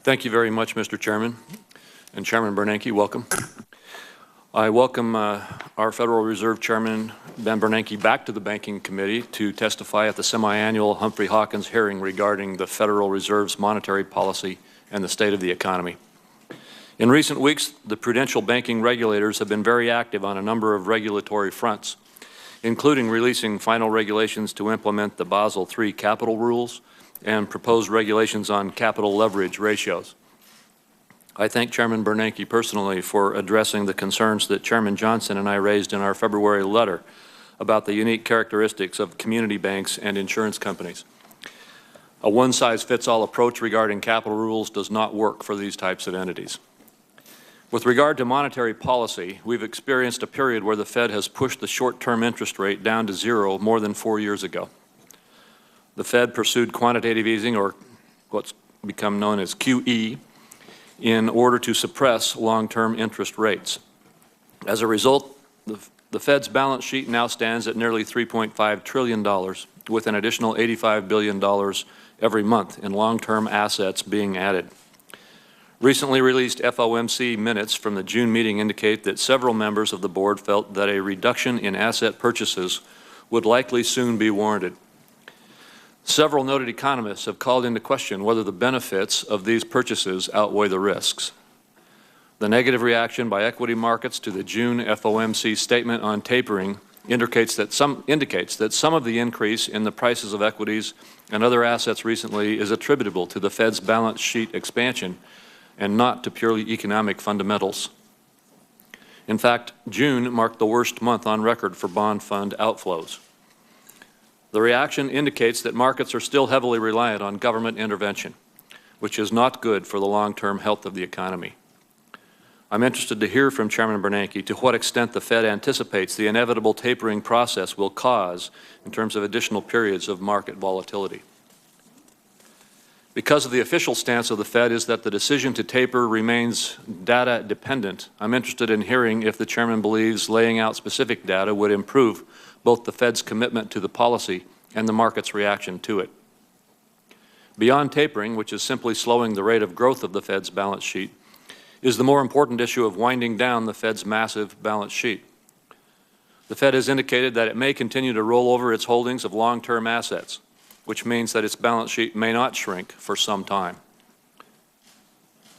Thank you very much, Mr. Chairman. And Chairman Bernanke, welcome. I welcome our Federal Reserve Chairman, Ben Bernanke, back to the Banking Committee to testify at the semi-annual Humphrey Hawkins hearing regarding the Federal Reserve's monetary policy and the state of the economy. In recent weeks, the prudential banking regulators have been very active on a number of regulatory fronts, including releasing final regulations to implement the Basel III capital rules and proposed regulations on capital leverage ratios. I thank Chairman Bernanke personally for addressing the concerns that Chairman Johnson and I raised in our February letter about the unique characteristics of community banks and insurance companies. A one-size-fits-all approach regarding capital rules does not work for these types of entities. With regard to monetary policy, we've experienced a period where the Fed has pushed the short-term interest rate down to zero more than 4 years ago. The Fed pursued quantitative easing, or what's become known as QE, in order to suppress long-term interest rates. As a result, the Fed's balance sheet now stands at nearly $3.5 trillion, with an additional $85 billion every month in long-term assets being added. Recently released FOMC minutes from the June meeting indicate that several members of the board felt that a reduction in asset purchases would likely soon be warranted. Several noted economists have called into question whether the benefits of these purchases outweigh the risks. The negative reaction by equity markets to the June FOMC statement on tapering indicates that some of the increase in the prices of equities and other assets recently is attributable to the Fed's balance sheet expansion and not to purely economic fundamentals. In fact, June marked the worst month on record for bond fund outflows. The reaction indicates that markets are still heavily reliant on government intervention, which is not good for the long-term health of the economy. I'm interested to hear from Chairman Bernanke to what extent the Fed anticipates the inevitable tapering process will cause in terms of additional periods of market volatility. Because of the official stance of the Fed is that the decision to taper remains data dependent, I'm interested in hearing if the Chairman believes laying out specific data would improve both the Fed's commitment to the policy and the market's reaction to it. Beyond tapering, which is simply slowing the rate of growth of the Fed's balance sheet, is the more important issue of winding down the Fed's massive balance sheet. The Fed has indicated that it may continue to roll over its holdings of long-term assets, which means that its balance sheet may not shrink for some time.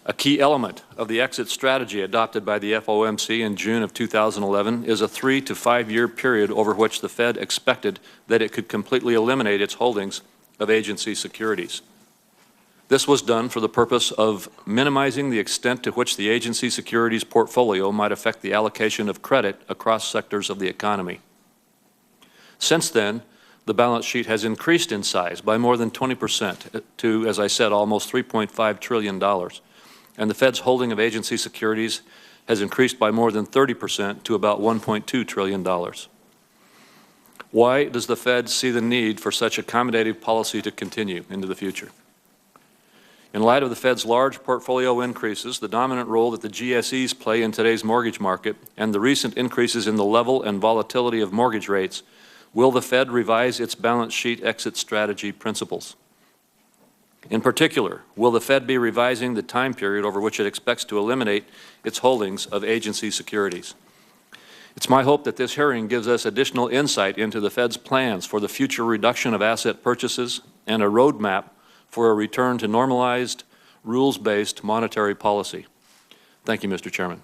A key element of the exit strategy adopted by the FOMC in June of 2011 is a 3 to 5 year period over which the Fed expected that it could completely eliminate its holdings of agency securities. This was done for the purpose of minimizing the extent to which the agency securities portfolio might affect the allocation of credit across sectors of the economy. Since then, the balance sheet has increased in size by more than 20% to, as I said, almost $3.5 trillion. And the Fed's holding of agency securities has increased by more than 30% to about $1.2 trillion. Why does the Fed see the need for such accommodative policy to continue into the future? In light of the Fed's large portfolio increases, the dominant role that the GSEs play in today's mortgage market, and the recent increases in the level and volatility of mortgage rates, will the Fed revise its balance sheet exit strategy principles? In particular, will the Fed be revising the time period over which it expects to eliminate its holdings of agency securities? It's my hope that this hearing gives us additional insight into the Fed's plans for the future reduction of asset purchases and a roadmap for a return to normalized, rules-based monetary policy. Thank you, Mr. Chairman.